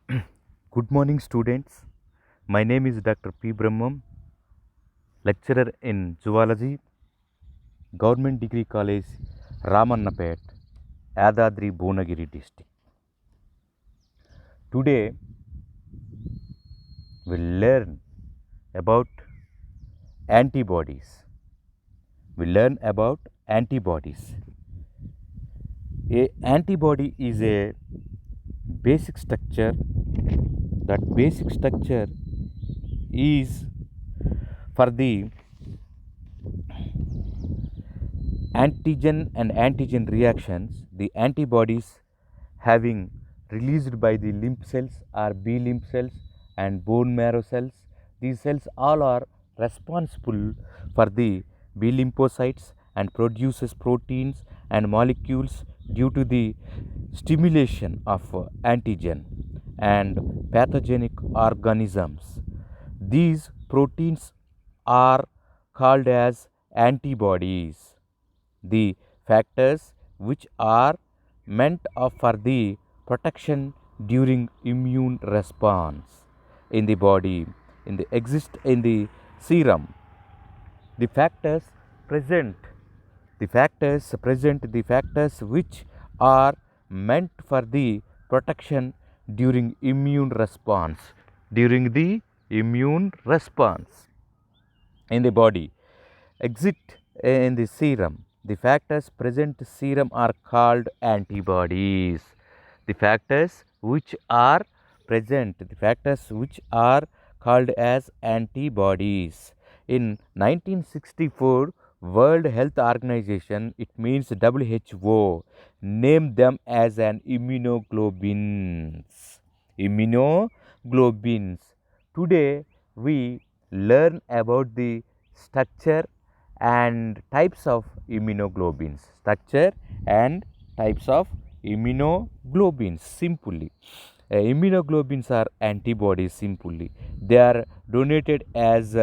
Good morning, students. My name is Dr. P. Brahmam, lecturer in zoology, Government Degree College, Ramannapet, Yadadri, Bhunagiri district. Today, we'll learn about antibodies. We'll learn about antibodies. A antibody is a basic structure. That basic structure is for the antigen and antigen reactions. The antibodies having released by the lymph cells or B lymph cells and bone marrow cells. These cells all are responsible for the B lymphocytes and produces proteins and molecules due to the stimulation of antigen and pathogenic organisms. These proteins are called as antibodies. The factors which are meant for the protection during immune response in the body exist in the serum. The factors present the factors which are meant for the protection during immune response in the body exist in the serum. The factors present in serum are called antibodies. The factors which are called as antibodies. In 1964, World Health Organization, it means WHO, named them as an immunoglobulins. Immunoglobulins. Today we learn about the structure and types of immunoglobulins. Simply, immunoglobulins are antibodies. Simply, they are denoted as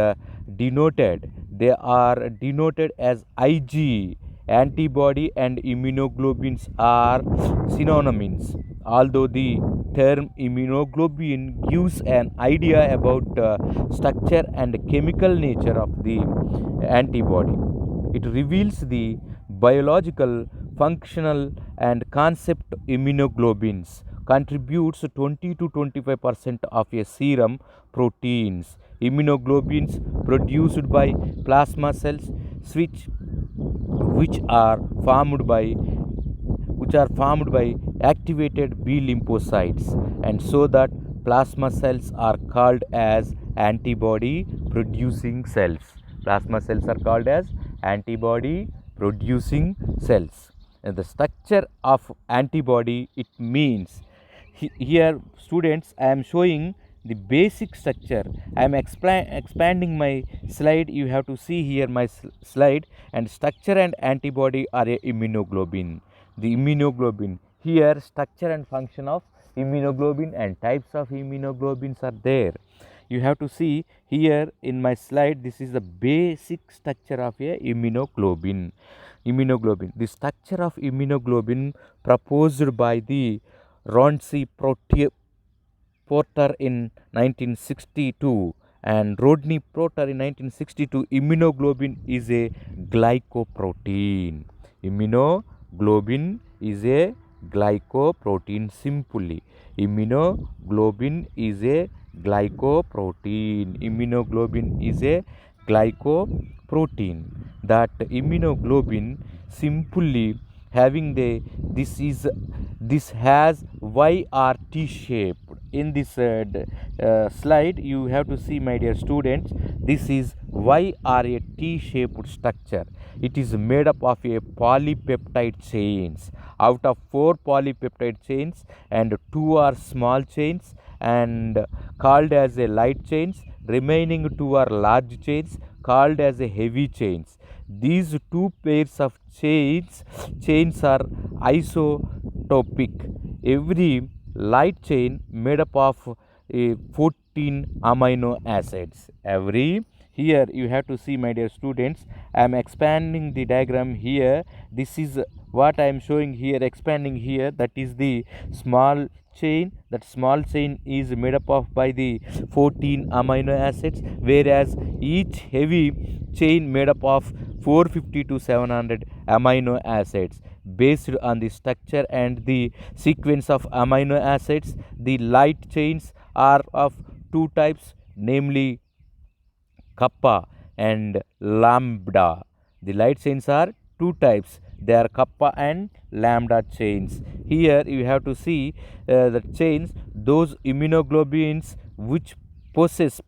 Ig. Antibody and immunoglobulins are synonyms, although the term immunoglobulin gives an idea about structure and chemical nature of the antibody. It reveals the biological, functional, and concept. Immunoglobulins contributes 20 to 25% of a serum proteins. Immunoglobulins produced by plasma cells which are formed by activated B lymphocytes, and so that plasma cells are called as antibody producing cells. Plasma cells are called as antibody producing cells. And the structure of antibody, it means here students, I am showing the basic structure. I am expanding my slide. You have to see here my slide. And structure and antibody are a immunoglobulin. The immunoglobulin, here structure and function of immunoglobulin and types of immunoglobulins are there. You have to see here in my slide. This is the basic structure of a immunoglobulin. The structure of immunoglobulin proposed by the Ronci Porter in 1962 and Rodney Porter in 1962. Immunoglobulin is a glycoprotein. Immunoglobulin is a glycoprotein. Simply, immunoglobulin is a glycoprotein. Immunoglobulin is a glycoprotein. That immunoglobulin simply having this has Y or T shape. In this slide, you have to see, my dear students, this is Y or a T shaped structure. It is made up of a polypeptide chains. Out of 4 polypeptide chains, and 2 are small chains and called as a light chains, remaining 2 are large chains called as a heavy chains. These 2 pairs of chains are isotopic. Every light chain made up of 14 amino acids. Here you have to see, my dear students, I am expanding the diagram here. This is what I am showing here, expanding here. That is the small chain, that small chain is made up of by the 14 amino acids, whereas each heavy chain made up of 450 to 700 amino acids. Based on the structure and the sequence of amino acids, the light chains are of two types, namely kappa and lambda. The light chains are two types. They are kappa and lambda chains. Here you have to see the chains, those immunoglobulins which possess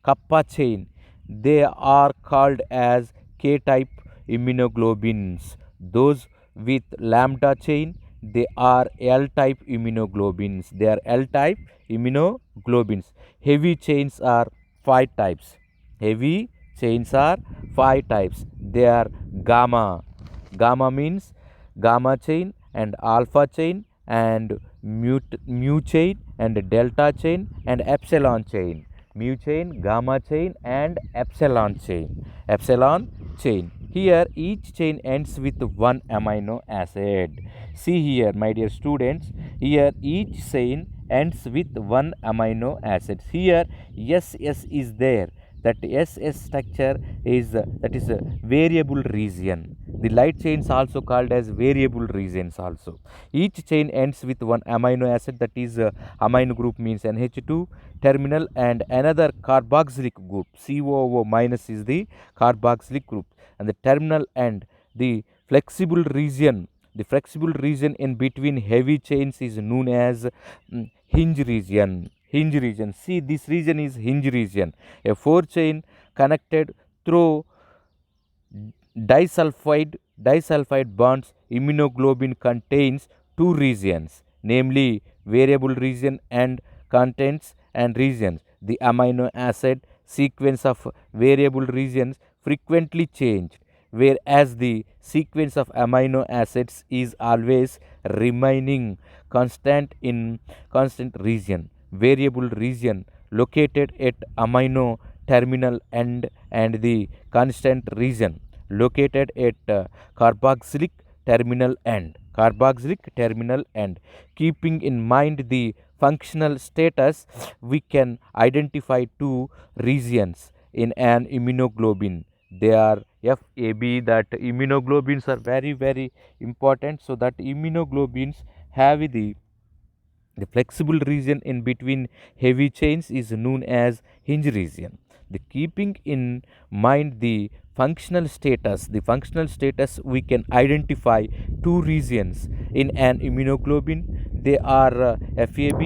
kappa chain, they are called as K-type immunoglobulins. Those with lambda chain, they are L-type immunoglobulins. They are L-type immunoglobulins. Heavy chains are five types. Heavy chains are five types. They are gamma. Gamma means gamma chain and alpha chain and mu chain and delta chain and epsilon chain. Mu chain, gamma chain and epsilon chain. Epsilon chain. Here each chain ends with one amino acid. See here, my dear students, here each chain ends with one amino acid. Here SS is there. That SS structure is that is a variable region. The light chains also called as variable regions also. Each chain ends with one amino acid, that is amino group means NH2 terminal and another carboxylic group. COO minus is the carboxylic group, and the terminal end, the flexible region. The flexible region in between heavy chains is known as hinge region. Hinge region. See, this region is hinge region. A four chain connected through disulfide bonds. Immunoglobulin contains two regions, namely variable region and contents and regions. The amino acid sequence of variable regions frequently changed, whereas the sequence of amino acids is always remaining constant in constant region. Variable region located at amino terminal end and the constant region located at carboxylic terminal end. Carboxylic terminal end. Keeping in mind the functional status, we can identify two regions in an immunoglobulin. They are FAB, that immunoglobulins are very important. So that immunoglobulins have the flexible region in between heavy chains is known as hinge region. The keeping in mind the functional status we can identify two regions in an immunoglobulin. They are FAB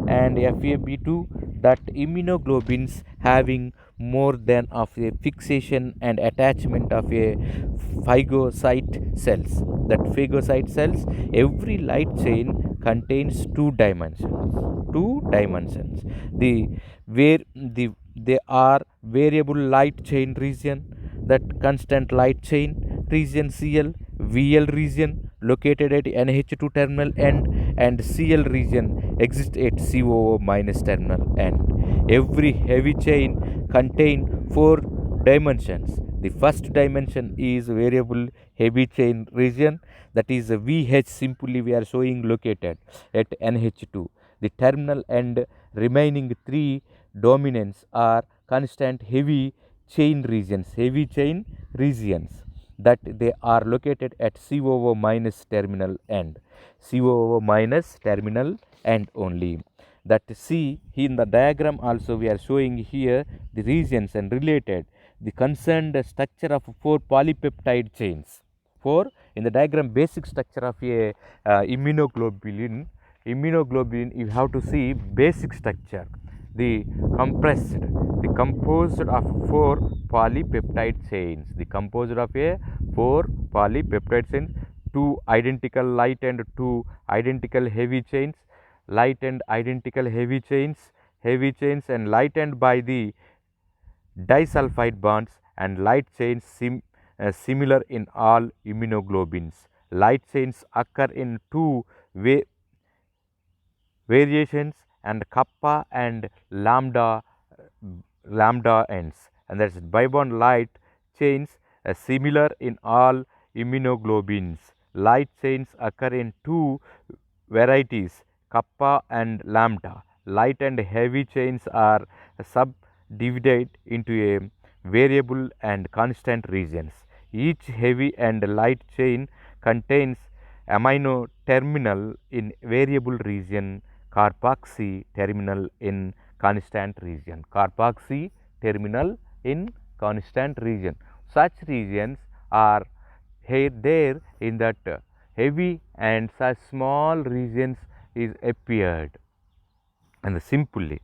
and FAB2, that immunoglobulins having more than of a fixation and attachment of a phagocyte cells. That phagocyte cells, every light chain contains two dimensions. The where they are variable light chain region, that constant light chain region CL, VL region located at NH2 terminal end, and CL region exists at COO minus terminal end. Every heavy chain contain four dimensions. The first dimension is variable heavy chain region, that is VH, simply we are showing located at NH2. The terminal and remaining three dominants are constant heavy chain regions, that they are located at COO minus terminal end. COO minus terminal end only. That see in the diagram also we are showing here the regions and related the concerned structure of four polypeptide chains. Four in the diagram, basic structure of a immunoglobulin. Immunoglobulin, you have to see basic structure. The composed of four polypeptide chains. The composed of a four polypeptide chains, two identical light and two identical heavy chains, light and identical heavy chains, and lightened by the disulfide bonds, and light chains similar in all immunoglobulins. Light chains occur in two variations, and kappa and lambda ends, and that's bibond light chains similar in all immunoglobulins. Light chains occur in two varieties, kappa and lambda. Light and heavy chains are subdivided into a variable and constant regions. Each heavy and light chain contains amino terminal in variable region, carboxy terminal in constant region. Carboxy terminal in constant region. Such regions are there in that heavy and such small regions is appeared, and simply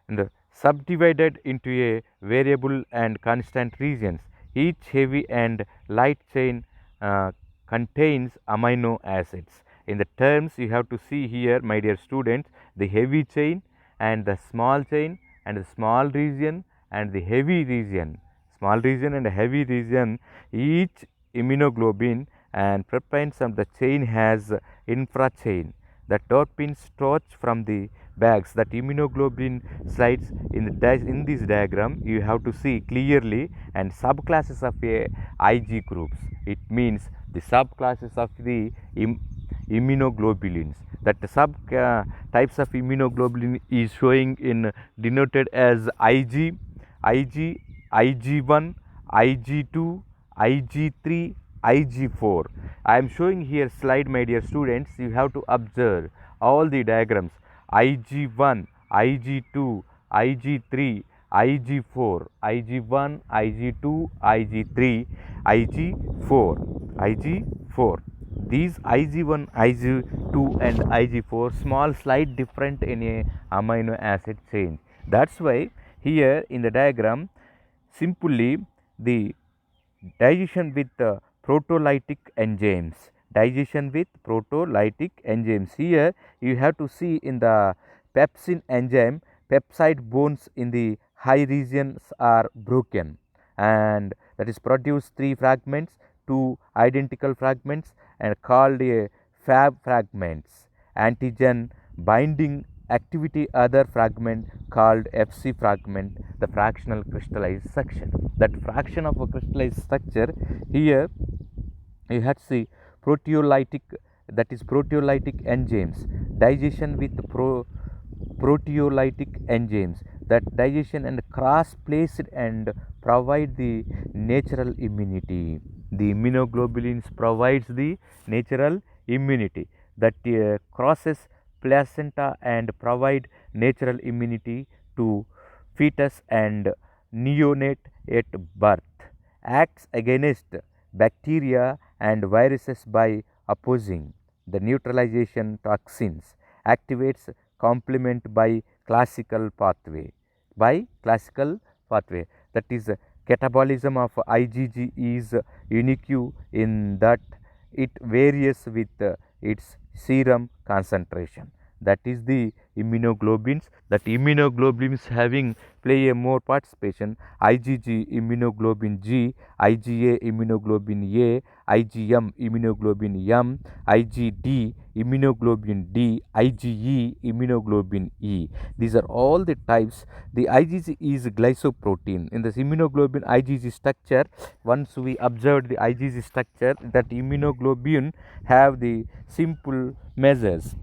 and subdivided into a variable and constant regions. Each heavy and light chain uh, contains amino acids. In the terms you have to see here, my dear students, the heavy chain and the small chain and the small region and the heavy region, small region and heavy region, each immunoglobulin and prepends of the chain has infra chain. The terpenes starch from the bags that immunoglobulin slides in this diagram. You have to see clearly, and subclasses of a Ig groups. It means the subclasses of the immunoglobulins. That sub types of immunoglobulin is showing in denoted as Ig, Ig1, Ig2, Ig3, Ig4. I am showing here slide, my dear students. You have to observe all the diagrams. Ig1, Ig2, Ig3, Ig4, Ig1, Ig2, Ig3, Ig4, Ig4. These Ig1, Ig2 and Ig4 small slight different in a amino acid chain. That's why here in the diagram simply the digestion with proteolytic enzymes. Digestion with proteolytic enzymes. Here you have to see in the pepsin enzyme, pepside bonds in the high regions are broken, and that is produce 3 fragments, 2 identical fragments and called a fab fragments. Antigen binding activity other fragment called Fc fragment, the fractional crystallized section. That fraction of a crystallized structure here you have to see proteolytic, that is proteolytic enzymes, digestion with proteolytic enzymes, that digestion and cross placed and provide the natural immunity. The immunoglobulins provides the natural immunity that crosses placenta and provide natural immunity to fetus and neonate at birth, acts against bacteria and viruses by opposing the neutralization toxins, activates complement by classical pathway, that is catabolism of IgG is unique in that it varies with its serum concentration. That is the immunoglobulins. That immunoglobulins having play a more participation: IgG immunoglobulin G, IgA immunoglobulin A, IgM immunoglobulin M, IgD immunoglobulin D, IgE immunoglobulin E. These are all the types. The IgG is glycoprotein. In this immunoglobulin IgG structure, once we observed the IgG structure, that immunoglobulin have the simple measures,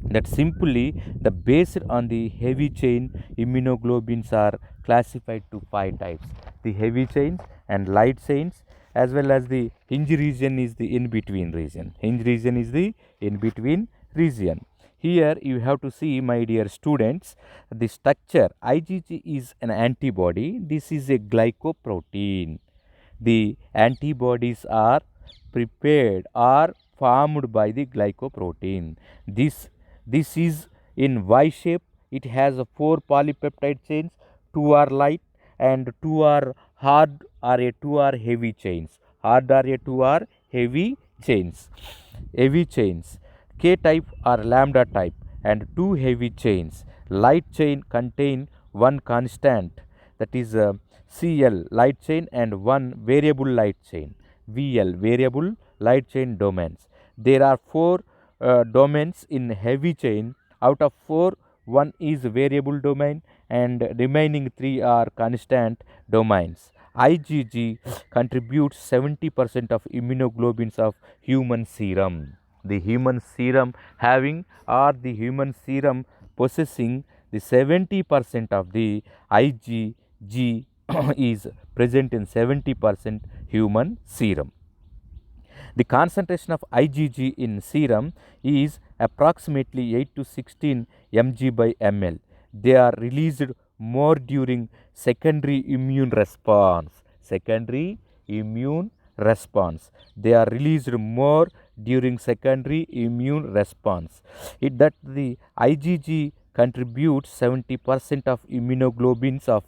that simply the based on the heavy chain immunoglobulins are classified to 5 types: the heavy chains and light chains, as well as the hinge region is the in between region. Hinge region is the in between region. Here you have to see, my dear students, the structure. IgG is an antibody. This is a glycoprotein. The antibodies are prepared or formed by the glycoprotein. This is in Y shape. It has 4 polypeptide chains, 2 are light and 2 are hard or 2 are heavy chains. Hard or 2 are heavy chains. Heavy chains. K type or lambda type and 2 heavy chains. Light chain contain 1 constant, that is Cl light chain, and 1 variable light chain, Vl variable light chain domains. There are 4 domains in heavy chain. Out of 4, 1 is variable domain and remaining 3 are constant domains. IgG contributes 70% of immunoglobulins of human serum. The human serum having or the human serum possessing the 70% of the IgG is present in 70% human serum. The concentration of IgG in serum is approximately 8 to 16 mg by ml. They are released more during secondary immune response. Secondary immune response. They are released more during secondary immune response. It that the IgG contributes 70% of immunoglobulins of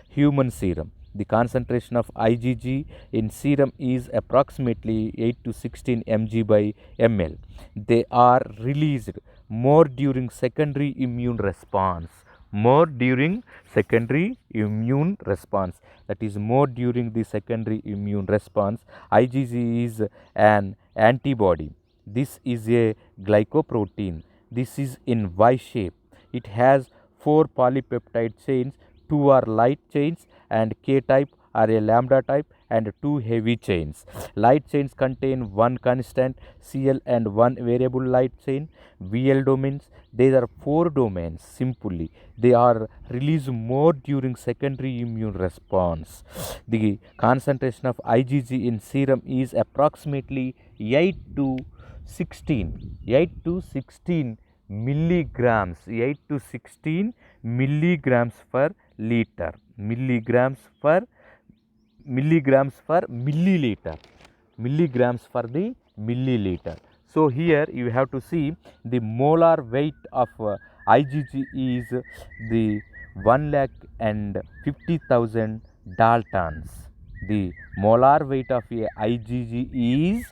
human serum. The concentration of IgG in serum is approximately 8 to 16 mg by ml. They are released more during secondary immune response. More during secondary immune response. That is more during the secondary immune response. IgG is an antibody. This is a glycoprotein. This is in Y shape. It has 4 polypeptide chains, 2 are light chains and K type are a lambda type and 2 heavy chains. Light chains contain 1 constant Cl and 1 variable light chain. VL domains, there are 4 domains simply. They are released more during secondary immune response. The concentration of IgG in serum is approximately 8 to 16 milligrams, 8 to 16 milligrams per liter, milligrams per milliliter, milligrams for the milliliter. So here you have to see the molar weight of IgG is the 1,50,000 Daltons. The molar weight of a IgG is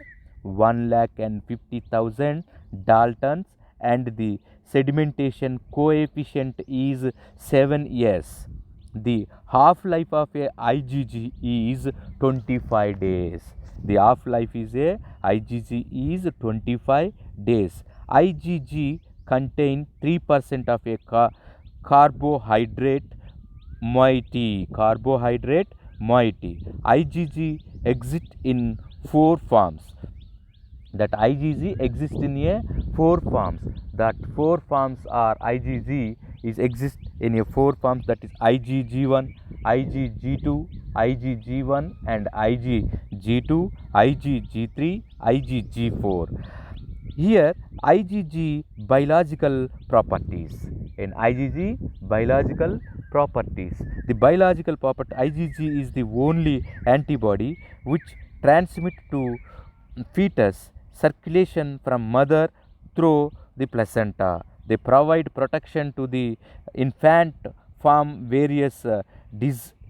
1,50,000 Daltons and the sedimentation coefficient is 7s. The half-life of a IgG is 25 days. The half-life is a IgG is 25 days. IgG contain 3% of a carbohydrate moiety. Carbohydrate moiety. IgG exists in 4 forms. That IgG exists in a 4 forms. That 4 forms are IgG is exist in a 4 forms, that is IgG1, IgG2, IgG1 and IgG2, IgG3, IgG4. Here IgG biological properties. In IgG biological properties, the biological property IgG is the only antibody which transmit to fetus circulation from mother through the placenta. They provide protection to the infant from various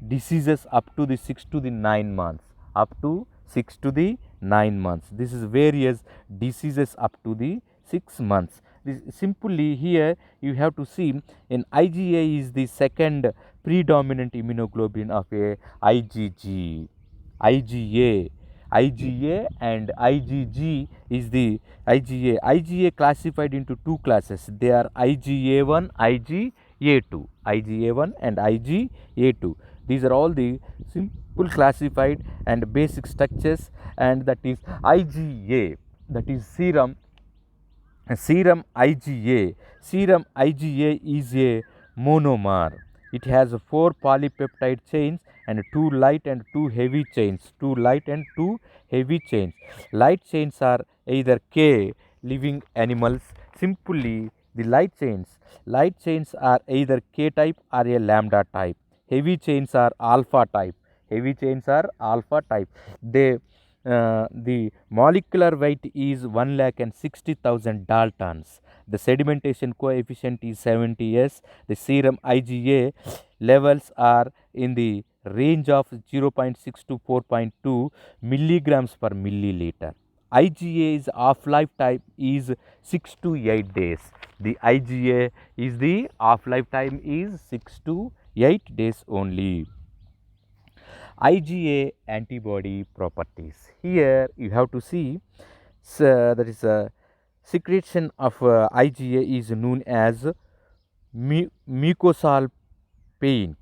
diseases up to the 6 to the 9 months. Up to 6 to the 9 months. This is various diseases up to the 6 months. This simply here you have to see in IgA is the second predominant immunoglobulin of a IgG. IgA and IgG is the IgA. IgA classified into 2 classes. They are IgA1, IgA2. IgA1 and IgA2. These are all the simple classified and basic structures, and that is IgA, that is serum IgA. Serum IgA is a monomer. It has 4 polypeptide chains and 2 light and 2 heavy chains. 2 light and 2 heavy chains. Light chains are either K living animals. Simply the light chains are either K type or a lambda type. Heavy chains are alpha type. Heavy chains are alpha type. They the molecular weight is 1,60,000 Daltons. The sedimentation coefficient is 70s. The serum IgA levels are in the range of 0.6 to 4.2 milligrams per milliliter. IgA's half-life time is 6 to 8 days. The IgA is the half-life time is 6 to 8 days only. IgA antibody properties. Here you have to see, that is a secretion of IgA is known as mucosal paint.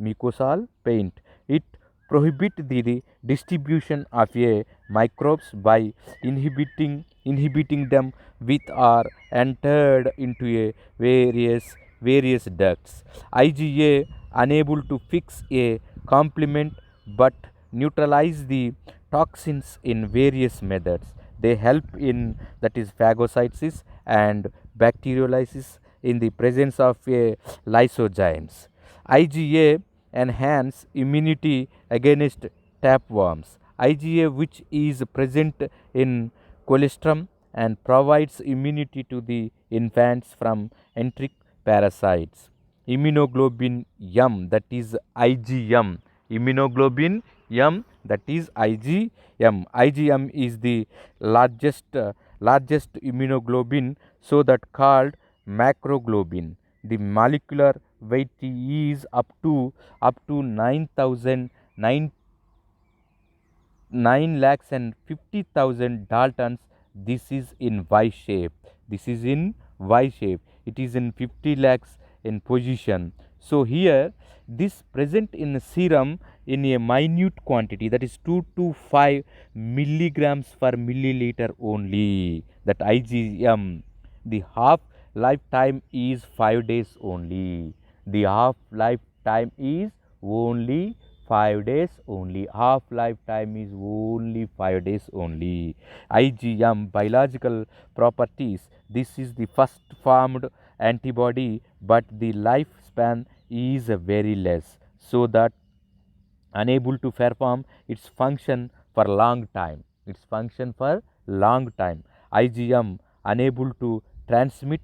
Mucosal paint. It prohibits the distribution of a microbes by inhibiting inhibiting them with are entered into a various ducts. IgA unable to fix a complement but neutralize the toxins in various methods. They help in, that is, phagocytosis and bacteriolysis in the presence of lysozymes. IgA enhance immunity against tapeworms. IgA, which is present in colostrum and provides immunity to the infants from enteric parasites. Immunoglobulin M, that is IgM. Immunoglobulin M, that is IgM. IgM is the largest immunoglobulin, so that called macroglobin. The molecular weight is up to 9 lakhs and 50,000 daltons. This is in Y shape. This is in Y shape. It is in 50 lakhs in position. So here this present in serum in a minute quantity, that is 2 to 5 milligrams per milliliter only. That IgM. The half lifetime is 5 days only. The half lifetime is only 5 days only. Half lifetime is only 5 days only. IgM biological properties. This is the first formed antibody, but the lifespan is very less, so that unable to perform its function for long time. Its function for long time. IgM unable to transmit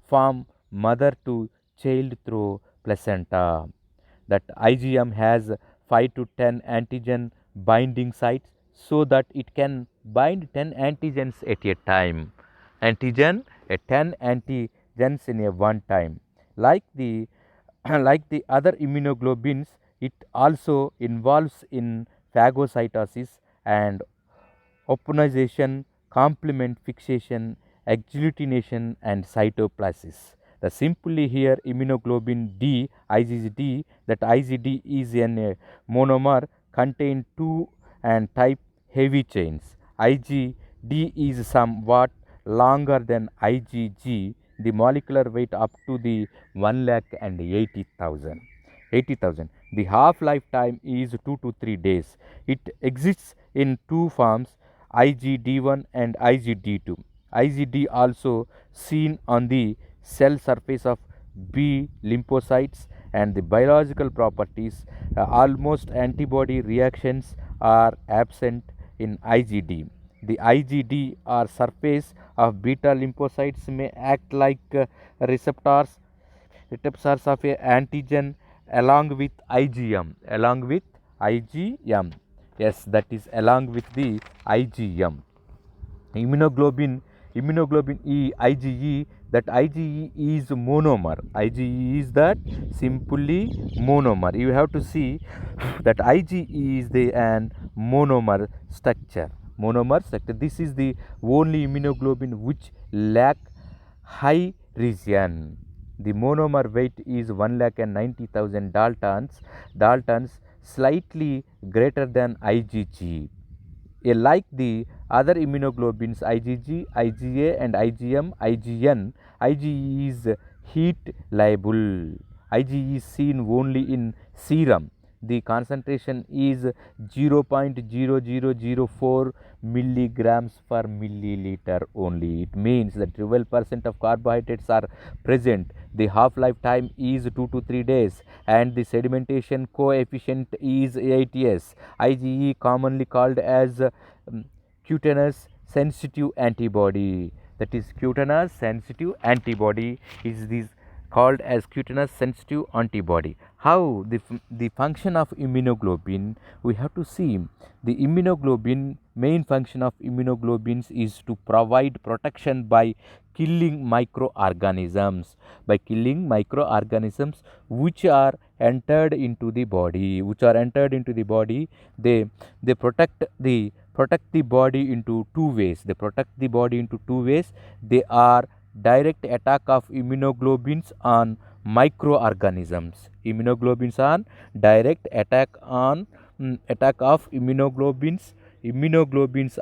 from mother to child through placenta. That IgM has 5 to 10 antigen binding sites, so that it can bind 10 antigens at a time. Antigen at 10 antigens in a one time. Like the like the other immunoglobulins, it also involves in phagocytosis and opsonization, complement fixation, agglutination, and cytoplasmis. The simply here immunoglobulin D, IgD, that IgD is a monomer contain 2 and type heavy chains. IgD is somewhat longer than IgG. The molecular weight up to the 1,80,000. 80,000. The half lifetime is 2 to 3 days. It exists in two forms, IgD1 and IgD2. IgD also seen on the cell surface of B lymphocytes, and the biological properties, almost antibody reactions are absent in IgD. The IgD or surface of beta lymphocytes may act like receptors of a antigen along with IgM. Yes, that is along with the IgM. Immunoglobulin E, IgE, that IgE is monomer. IgE is that simply monomer. You have to see that IgE is an monomer structure. This is the only immunoglobulin which lack high region. The monomer weight is 1,90,000 daltons, slightly greater than IgG. Like the other immunoglobulins IgG, IgA, and IgM, IgE is heat liable. IgE is seen only in serum. The concentration is 0.0004 milligrams per milliliter only. It means that 12% of carbohydrates are present. The half life time is 2 to 3 days, and the sedimentation coefficient is 8s. IgE, commonly called as cutaneous sensitive antibody, that is cutaneous sensitive antibody, is this called as cutaneous sensitive antibody. How the function of immunoglobulin, we have to see the immunoglobulin. Main function of immunoglobulins is to provide protection by killing microorganisms, which are entered into the body. They protect the body into two ways. They are direct attack of immunoglobulins on microorganisms. Direct attack of immunoglobulins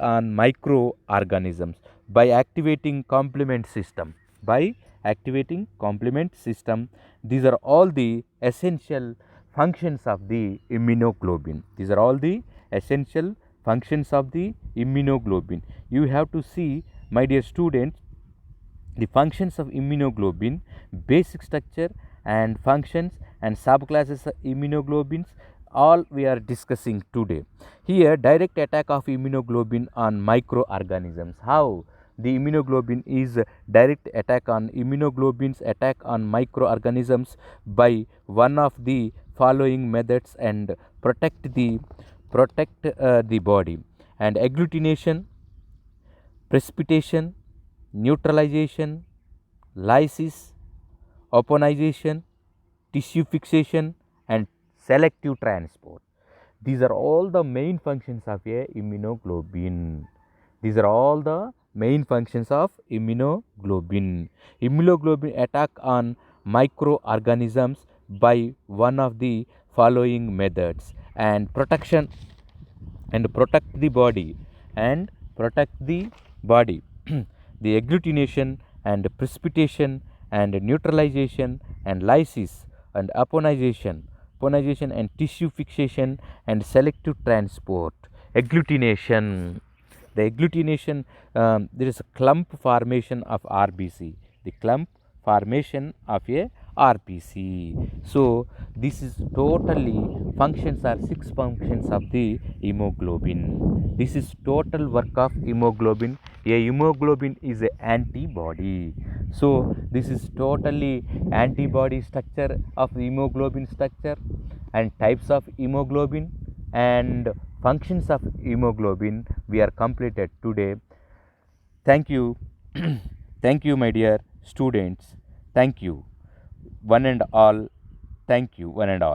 on microorganisms. by activating complement system. By activating complement system, these are all the essential functions of the immunoglobulin. These are all the essential functions of the immunoglobulin. You have to see, my dear students, the functions of immunoglobulin, basic structure and functions and subclasses of immunoglobulins, all we are discussing today. Here, direct attack of immunoglobulin on microorganisms. How the immunoglobulin is direct attack on immunoglobulins attack on microorganisms by one of the following methods and protect the body, and agglutination, precipitation, neutralization, lysis, opsonization, tissue fixation, and selective transport. These are all the main functions of a immunoglobulin. These are all the main functions of immunoglobulin. Immunoglobulin attack on microorganisms by one of the following methods, and protection and protect the body and protect the body. The agglutination and precipitation and neutralization and lysis and opsonization and tissue fixation and selective transport. Agglutination, the agglutination, there is a clump formation of RBC, the clump formation of a RBC. So this is totally functions are 6 functions of the hemoglobin. This is total work of hemoglobin. A hemoglobin is an antibody. So this is totally antibody structure of hemoglobin structure and types of hemoglobin and functions of hemoglobin we are completed today. Thank you. Thank you, my dear students. Thank you one and all. Thank you one and all.